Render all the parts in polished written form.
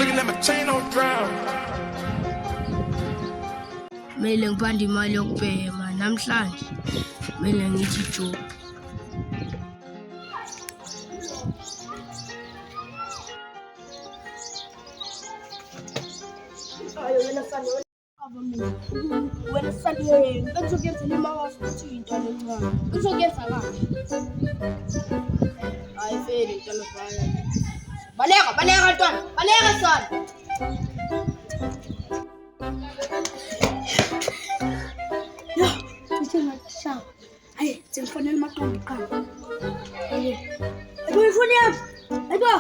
Looking at my chain on drown. Kumele ngibhande imali yokubhema namhlanje. Kumele ngithi jo. Wena saniyeni bekuzokuyenza imama futhi into lencane kuzokuyenza kahle hayi feli into lofana baleka ntwana baleka sana yo ngithina shaka hayi sengifonela maqombi qala uyifuna yami eba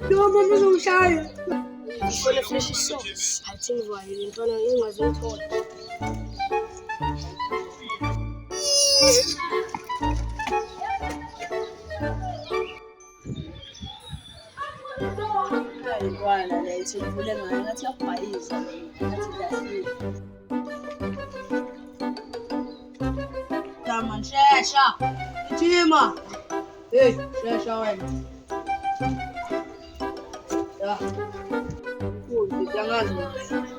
yo mama uzongishaya ngifuna fresh sauce hathi ngivale lentwana ingazothola Iguana, le hice un problema, no te has país, Tamam, şeşa. İçima. Hey, şeşa wena. Ya.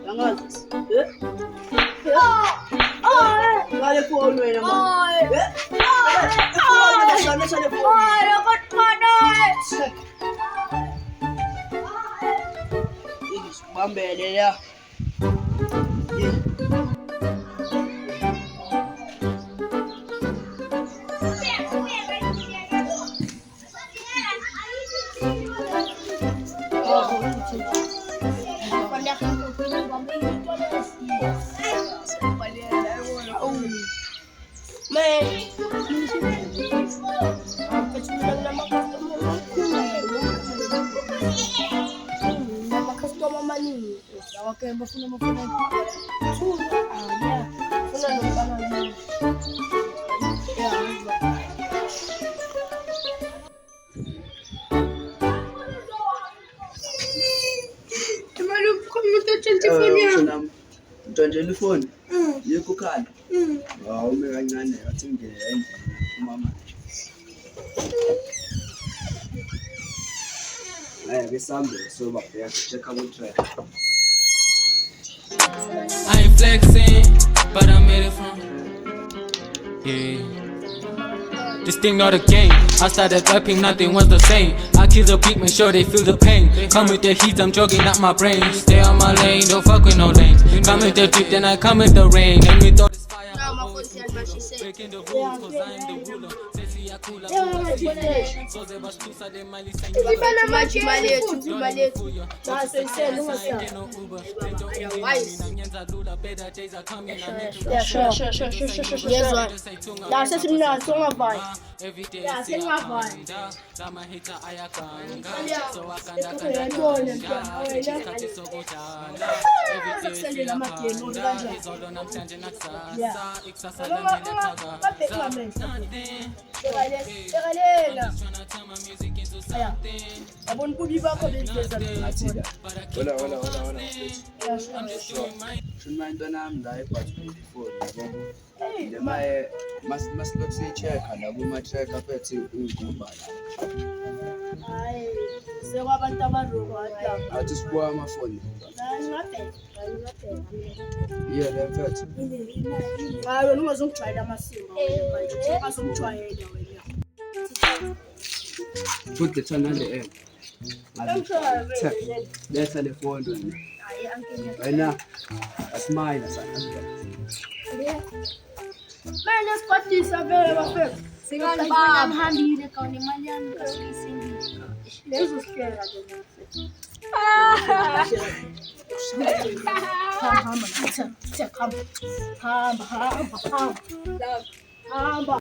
Yangazi. Vale phone wena mama. Sana phone. Bambele ya. Okay, bafuna mafuna. Yeah. Funa nomntana. Yeah. Imali umuntu otshentshwe ifoni yami. Ntontshela ifoni. Yikho khali. Hawu ume kancane athi ngene endlini umama. Hayi ke sambe soba bheka check out track. I ain't flexing, but I made it from. Yeah. This thing not a game. I started rapping, nothing was the same. I kill the beat, make sure they feel the pain. Come with the heat, I'm jogging out my brain. Stay on my lane, don't fuck with no lanes. Come with the drip, then I come with the rain. Let me throw this fire. Breaking the rules, cause I am the ruler. Abon kubi bakho bezizeza Athida. Hola. Shuma intwana yami la ebhathini phone yabo. Le maye masilokhu sichecka la kuma track aphethe ungumba la. hayi sekwabantu abaroko ata Athi sibuka amafoni. ngingabheka Iya le mfethu. hayi ungazongijwayela amasimo manje bazongijwayela wena Put the channel the end. Besa le phone wena. hayi ankenya Wena asmile sana. manje siphathisa vele bafethu Singanibaba ngihambile kaune imali yami kasiyisindile. lezo sihleka ke mfethu hamba hamba